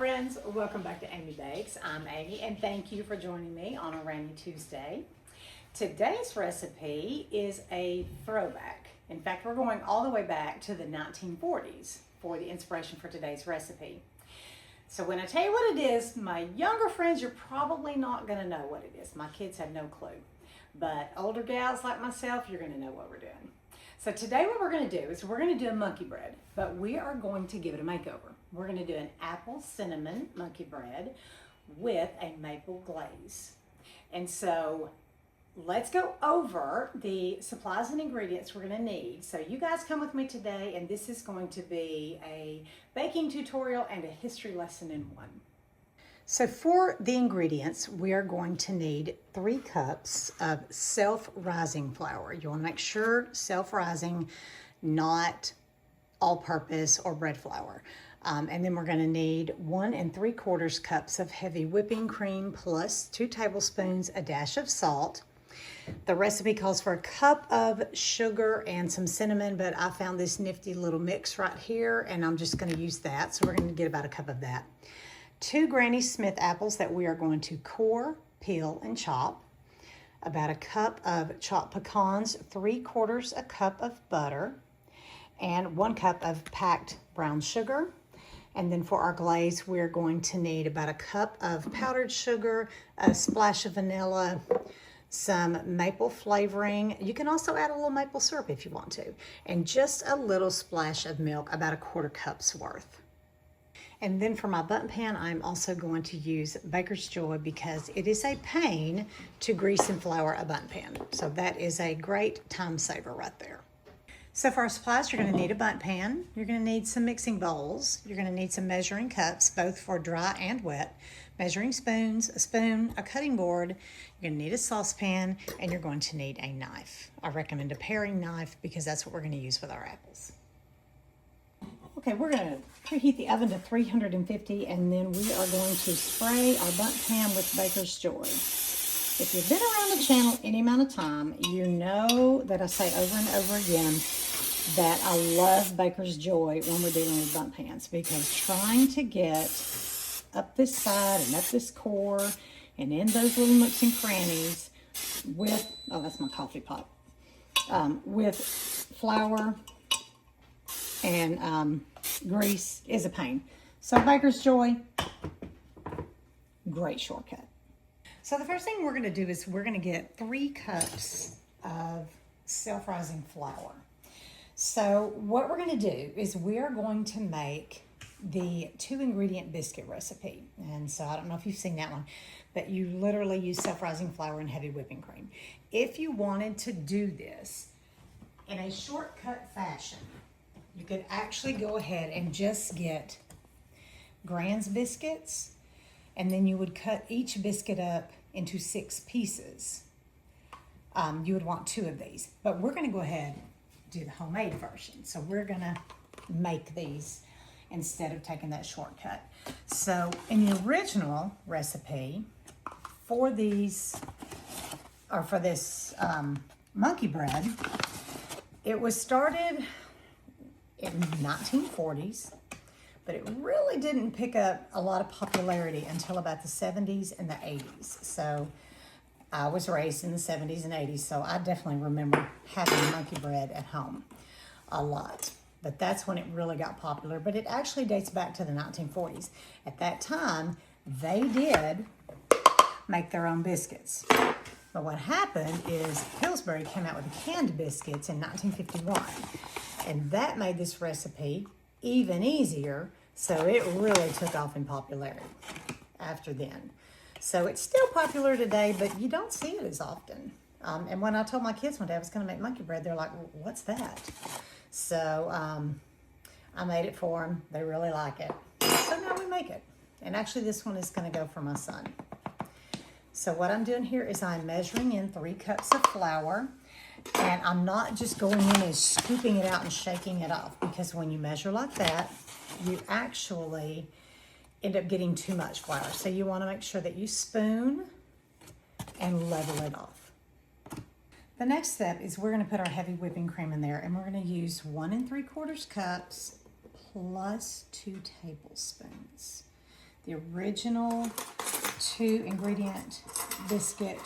friends, welcome back to Amy Bakes. I'm Amy and thank you for joining me on a rainy Tuesday. Today's recipe is a throwback. In fact, we're going all the way back to the 1940s for the inspiration for today's recipe. So when I tell you what it is, my younger friends, you're probably not going to know what it is. My kids have no clue. But older gals like myself, you're going to know what we're doing. So today what we're going to do is we're going to do a monkey bread, but we are going to give it a makeover. We're going to do an apple cinnamon monkey bread with a maple glaze. And so let's go over the supplies and ingredients we're going to need. So you guys come with me today, and this is going to be a baking tutorial and a history lesson in one. So for the ingredients, we are going to need 3 cups of self-rising flour. You want to make sure self-rising, not all-purpose or bread flour. And then we're going to need 1 3/4 cups of heavy whipping cream plus 2 tablespoons, a dash of salt. The recipe calls for a cup of sugar and some cinnamon, but I found this nifty little mix right here, and I'm just going to use that. So we're going to get about a cup of that. 2 Granny Smith apples that we are going to core, peel, and chop. About a cup of chopped pecans, 3/4 a cup of butter, and 1 cup of packed brown sugar. And then for our glaze, we're going to need about a cup of powdered sugar, a splash of vanilla, some maple flavoring. You can also add a little maple syrup if you want to, and just a little splash of milk, about 1/4 cup's worth. And then for my button pan, I'm also going to use Baker's Joy because it is a pain to grease and flour a button pan. So that is a great time saver right there. So for our supplies, you're going to need a button pan. You're going to need some mixing bowls. You're going to need some measuring cups, both for dry and wet. Measuring spoons, a spoon, a cutting board. You're going to need a saucepan, and you're going to need a knife. I recommend a paring knife because that's what we're going to use with our apples. Okay, we're going to preheat the oven to 350, and then we are going to spray our bundt pan with Baker's Joy. If you've been around the channel any amount of time, you know that I say over and over again that I love Baker's Joy when we're dealing with bundt pans, because trying to get up this side and up this core and in those little nooks and crannies with, oh, that's my coffee pot, with flour and grease is a pain. So Baker's Joy, great shortcut. So the first thing we're going to do is we're going to get 3 cups of self-rising flour. So what we're going to do is we are going to make the 2-ingredient biscuit recipe. And so I don't know if you've seen that one, but you literally use self-rising flour and heavy whipping cream. If you wanted to do this in a shortcut fashion, you could actually go ahead and just get Grand's biscuits, and then you would cut each biscuit up into 6 pieces. You would want 2 of these, but we're going to go ahead and do the homemade version. So we're going to make these instead of taking that shortcut. So in the original recipe for these, or for this monkey bread, it was started in the 1940s, but it really didn't pick up a lot of popularity until about the 70s and the 80s. So I was raised in the 70s and 80s, so I definitely remember having monkey bread at home a lot. But that's when it really got popular, but it actually dates back to the 1940s. At that time, they did make their own biscuits. But what happened is Pillsbury came out with the canned biscuits in 1951. And that made this recipe even easier, so it really took off in popularity after then. So it's still popular today, but you don't see it as often. And when I told my kids one day I was going to make monkey bread, they're like, well, what's that? So I made it for them. They really like it. So now we make it. And actually this one is going to go for my son. So what I'm doing here is I'm measuring in 3 cups of flour. And I'm not just going in and scooping it out and shaking it off, because when you measure like that, you actually end up getting too much flour. So you want to make sure that you spoon and level it off. The next step is we're going to put our heavy whipping cream in there, and we're going to use 1 3/4 cups plus 2 tablespoons. The original 2-ingredient biscuit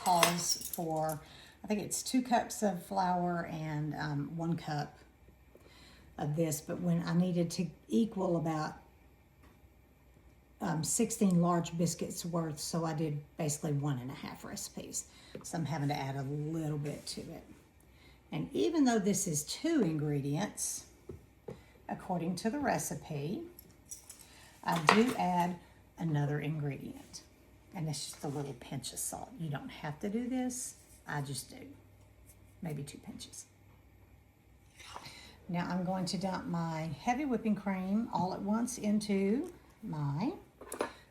calls for, I think it's 2 cups of flour and 1 cup of this, but when I needed to equal about 16 large biscuits worth, so I did basically 1.5 recipes. So I'm having to add a little bit to it. And even though this is 2 ingredients, according to the recipe, I do add another ingredient. And it's just a little pinch of salt. You don't have to do this, I just do. Maybe 2 pinches. Now I'm going to dump my heavy whipping cream all at once into my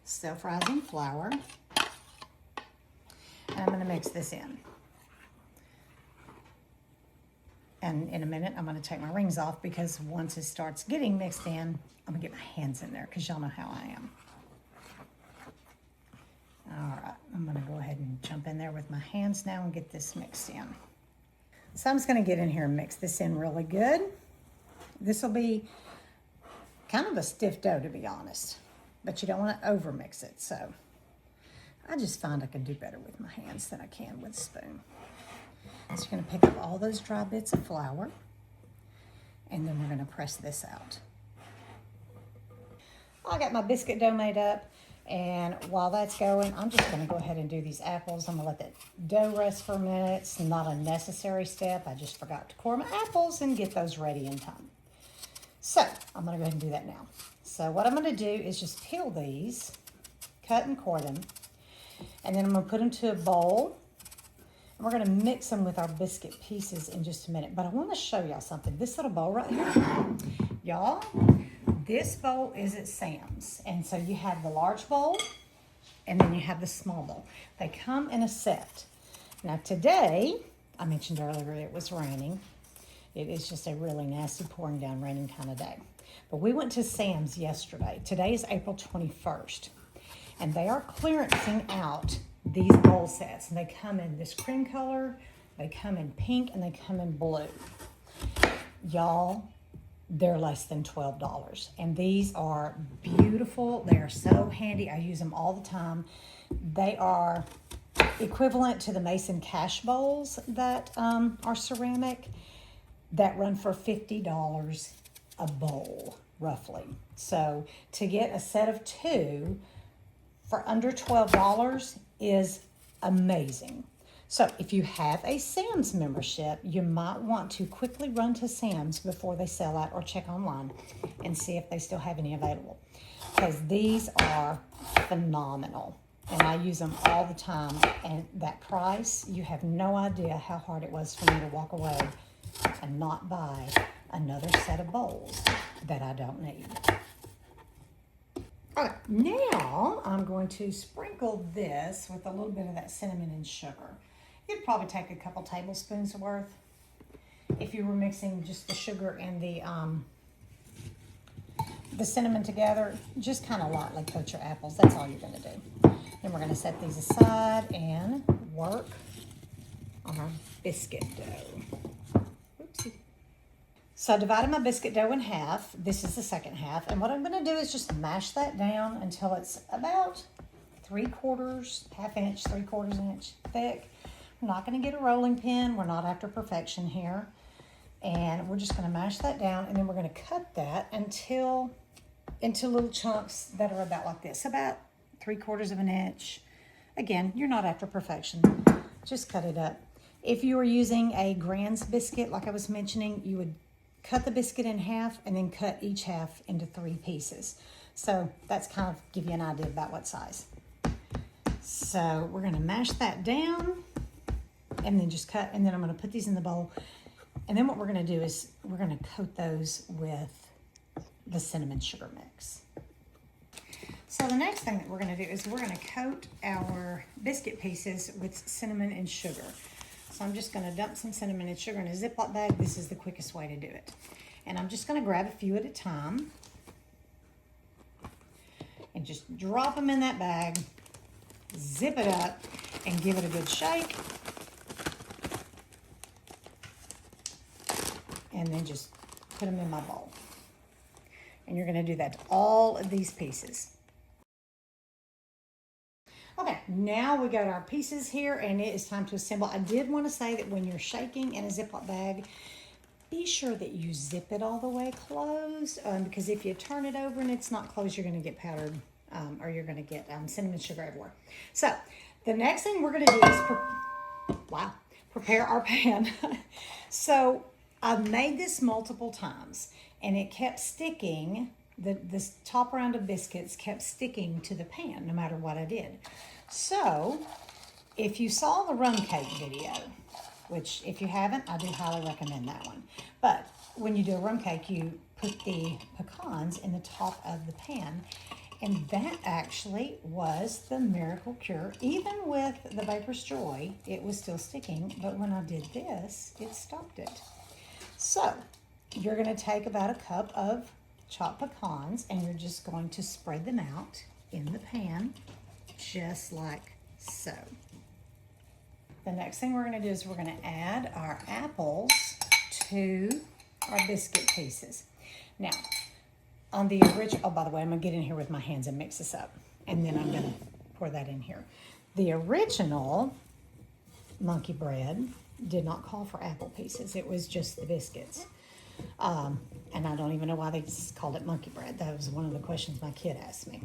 self-rising flour. And I'm going to mix this in. And in a minute, I'm going to take my rings off because once it starts getting mixed in, I'm going to get my hands in there because y'all know how I am. All right, I'm going to go ahead and jump in there with my hands now and get this mixed in. So I'm just going to get in here and mix this in really good. This will be kind of a stiff dough, to be honest, but you don't want to over mix it. So I just find I can do better with my hands than I can with a spoon. So you're going to pick up all those dry bits of flour, and then we're going to press this out. I got my biscuit dough made up, and while that's going, I'm just going to go ahead and do these apples. I'm going to let that dough rest for a minute. It's not a necessary step. I just forgot to core my apples and get those ready in time. So I'm going to go ahead and do that now. So what I'm going to do is just peel these, cut and core them, and then I'm going to put them to a bowl. And we're going to mix them with our biscuit pieces in just a minute. But I want to show y'all something. This little bowl right here, y'all, this bowl is at Sam's. And so you have the large bowl, and then you have the small bowl. They come in a set. Now today, I mentioned earlier it was raining. It is just a really nasty pouring down raining kind of day. But we went to Sam's yesterday. Today is April 21st. And they are clearancing out these bowl sets. And they come in this cream color, they come in pink, and they come in blue. Y'all, they're less than $12. And these are beautiful. They are so handy. I use them all the time. They are equivalent to the Mason cash bowls that are ceramic that run for $50 a bowl, roughly. So to get a set of 2 for under $12 is amazing. So if you have a Sam's membership, you might want to quickly run to Sam's before they sell out, or check online and see if they still have any available, because these are phenomenal. And I use them all the time. And that price, you have no idea how hard it was for me to walk away and not buy another set of bowls that I don't need. Okay, now I'm going to sprinkle this with a little bit of that cinnamon and sugar. You'd probably take a couple tablespoons worth if you were mixing just the sugar and the cinnamon together. Just kind of lightly coat your apples. That's all you're going to do. Then we're going to set these aside and work on our biscuit dough. Oopsie. So I divided my biscuit dough in half. This is the second half. And what I'm going to do is just mash that down until it's about 3/4, half inch, 3/4 inch thick. I'm not going to get a rolling pin. We're not after perfection here. And we're just going to mash that down, and then we're going to cut that into little chunks that are about like this, about 3/4 inch. Again, you're not after perfection. Just cut it up. If you were using a Grand's biscuit, like I was mentioning, you would cut the biscuit in half and then cut each half into 3 pieces. So that's kind of give you an idea about what size. So we're going to mash that down and then just cut, and then I'm going to put these in the bowl. And then what we're going to do is we're going to coat those with the cinnamon sugar mix. So the next thing that we're going to do is we're going to coat our biscuit pieces with cinnamon and sugar. So I'm just going to dump some cinnamon and sugar in a Ziploc bag. This is the quickest way to do it. And I'm just going to grab a few at a time and just drop them in that bag, zip it up, and give it a good shake. And then just put them in my bowl. And you're going to do that to all of these pieces. now we got our pieces here and it is time to assemble. I did want to say that when you're shaking in a Ziploc bag, be sure that you zip it all the way closed, because if you turn it over and it's not closed, you're going to get powdered, or you're going to get cinnamon sugar everywhere. So the next thing we're going to do is prepare our pan. So I've made this multiple times and it kept sticking. This top round of biscuits kept sticking to the pan no matter what I did. So if you saw the rum cake video, which if you haven't, I do highly recommend that one. But when you do a rum cake, you put the pecans in the top of the pan. And that actually was the miracle cure. Even with the Baker's Joy, it was still sticking. But when I did this, it stopped it. So you're going to take about a cup of chopped pecans and you're just going to spread them out in the pan, just like so. The next thing we're going to do is we're going to add our apples to our biscuit pieces. Now, on the original, oh, by the way, I'm going to get in here with my hands and mix this up, and then I'm going to pour that in here. The original monkey bread did not call for apple pieces. It was just the biscuits. And I don't even know why they called it monkey bread. That was one of the questions my kids asked me.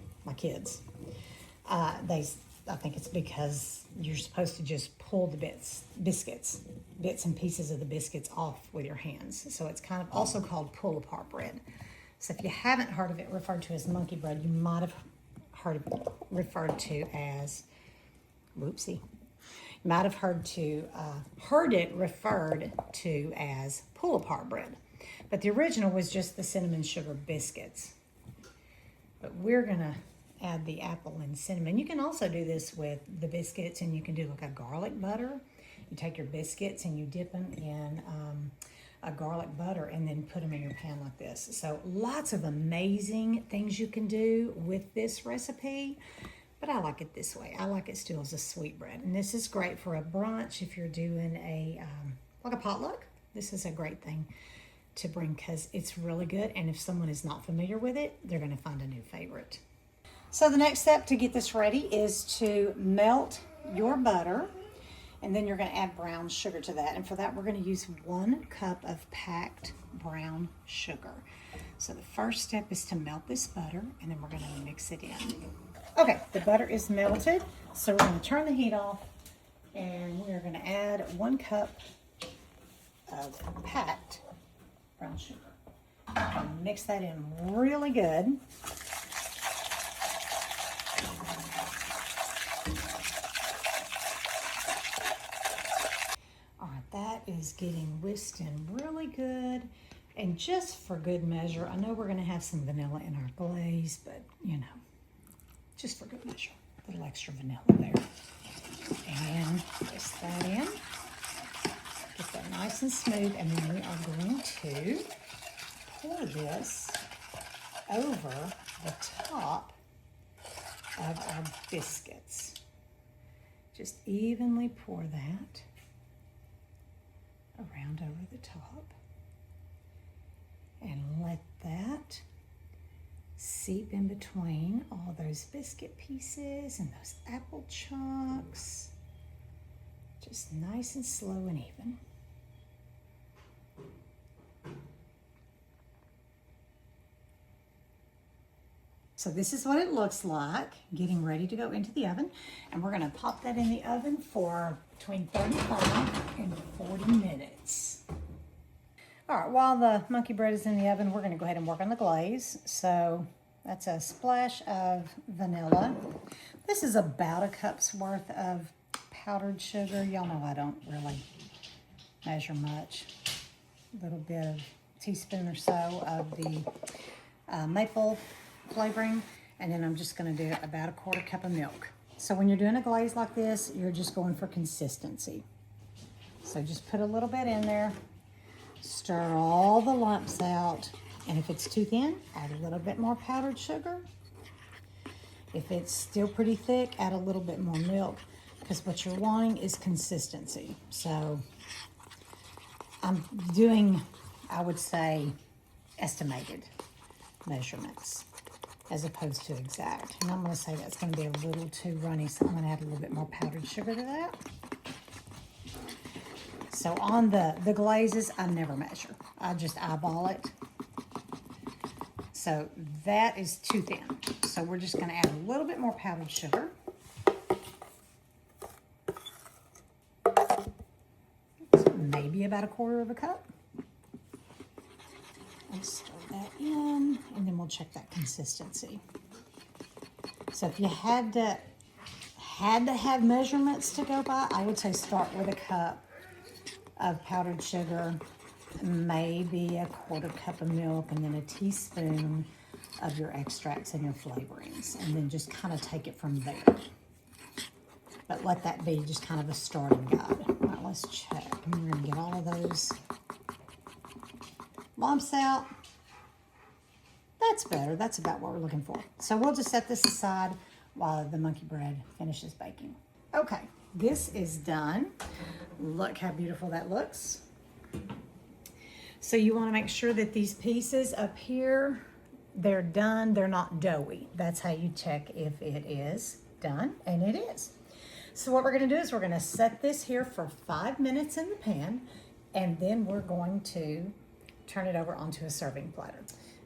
I think it's because you're supposed to just pull the bits and pieces of the biscuits off with your hands. So it's kind of also called pull-apart bread. So if you haven't heard of it referred to as monkey bread, you might have heard it referred to as, whoopsie. You might have heard it referred to as pull-apart bread. But the original was just the cinnamon sugar biscuits. But we're gonna add the apple and cinnamon. You can also do this with the biscuits, and you can do like a garlic butter. You take your biscuits and you dip them in a garlic butter and then put them in your pan like this. So lots of amazing things you can do with this recipe, but I like it this way. I like it still as a sweetbread. And this is great for a brunch if you're doing like a potluck. This is a great thing to bring because it's really good. And if someone is not familiar with it, they're gonna find a new favorite. So the next step to get this ready is to melt your butter, and then you're going to add brown sugar to that. And for that, we're going to use 1 cup of packed brown sugar. So the first step is to melt this butter, and then we're going to mix it in. Okay, the butter is melted, so we're going to turn the heat off, and we're going to add 1 cup of packed brown sugar. And mix that in really good. That is getting whisked in really good. And just for good measure, I know we're going to have some vanilla in our glaze, but you know, just for good measure, a little extra vanilla there. And whisk that in. Get that nice and smooth, and then we are going to pour this over the top of our biscuits. Just evenly pour that around over the top and let that seep in between all those biscuit pieces and those apple chunks, just nice and slow and even. So this is what it looks like, getting ready to go into the oven. And we're gonna pop that in the oven for between 35 and 40 minutes. All right, while the monkey bread is in the oven, we're gonna go ahead and work on the glaze. So that's a splash of vanilla. This is about a cup's worth of powdered sugar. Y'all know I don't really measure much. A little bit of teaspoon or so of the maple flavoring, and then I'm just going to do about a 1/4 cup of milk. So when you're doing a glaze like this, you're just going for consistency. So just put a little bit in there, stir all the lumps out, and if it's too thin, add a little bit more powdered sugar. If it's still pretty thick, add a little bit more milk, because what you're wanting is consistency. So I'm doing, I would say, estimated measurements. as opposed to exact. And I'm going to say that's going to be a little too runny, so I'm going to add a little bit more powdered sugar to that. So on the glazes, I never measure. I just eyeball it. So that is too thin. So we're just going to add a little bit more powdered sugar. So maybe about a quarter of a cup. Let's stir that in, and then we'll check that consistency. So if you had to have measurements to go by, I would say start with a cup of powdered sugar, maybe a quarter cup of milk, and then a teaspoon of your extracts and your flavorings, and then just kind of take it from there. But let that be just kind of a starting guide. All right, let's check. And we're going to get all of those lumps out. That's better. That's about what we're looking for. So we'll just set this aside while the monkey bread finishes baking. Okay, this is done. Look how beautiful that looks. So you want to make sure that these pieces up here, they're done. They're not doughy. That's how you check if it is done, and it is. So what we're going to do is we're going to set this here for 5 minutes in the pan, and then we're going to turn it over onto a serving platter.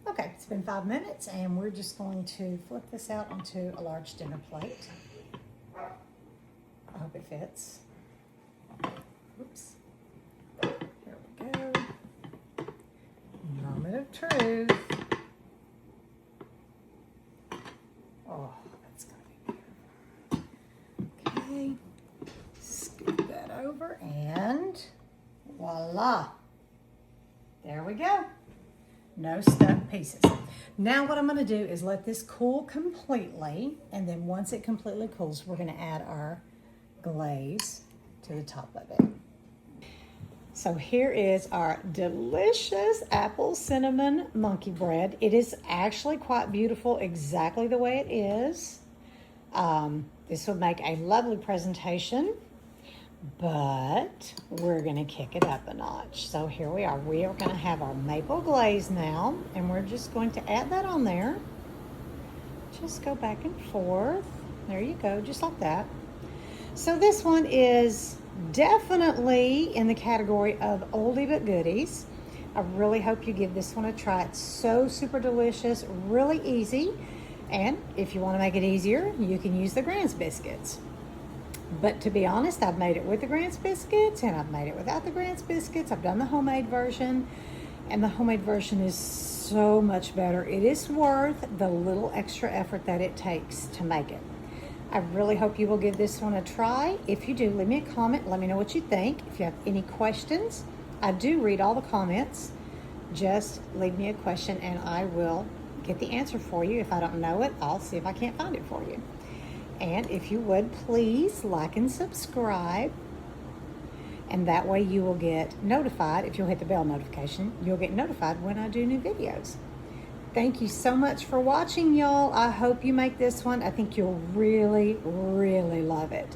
Okay, it's been 5 minutes, and we're just going to flip this out onto a large dinner plate. I hope it fits. Oops. Here we go. Moment of truth. Oh, that's gonna be beautiful. Okay. Scoop that over, and voila. There we go. No stuck pieces. Now what I'm going to do is let this cool completely, and then once it completely cools, we're going to add our glaze to the top of it. So here is our delicious apple cinnamon monkey bread. It is actually quite beautiful exactly the way it is. This will make a lovely presentation, but we're going to kick it up a notch. So here we are. We are going to have our maple glaze now, and we're just going to add that on there. Just go back and forth. There you go, just like that. So this one is definitely in the category of oldie but goodies. I really hope you give this one a try. It's so super delicious, really easy. And if you want to make it easier, you can use the Grand's biscuits. But to be honest, I've made it with the Grand's biscuits, and I've made it without the Grand's biscuits. I've done the homemade version, and the homemade version is so much better. It is worth the little extra effort that it takes to make it. I really hope you will give this one a try. If you do, leave me a comment. Let me know what you think. If you have any questions, I do read all the comments. Just leave me a question, and I will get the answer for you. If I don't know it, I'll see if I can't find it for you. And if you would, please like and subscribe. And that way you will get notified. If you'll hit the bell notification, you'll get notified when I do new videos. Thank you so much for watching, y'all. I hope you make this one. I think you'll really, really love it.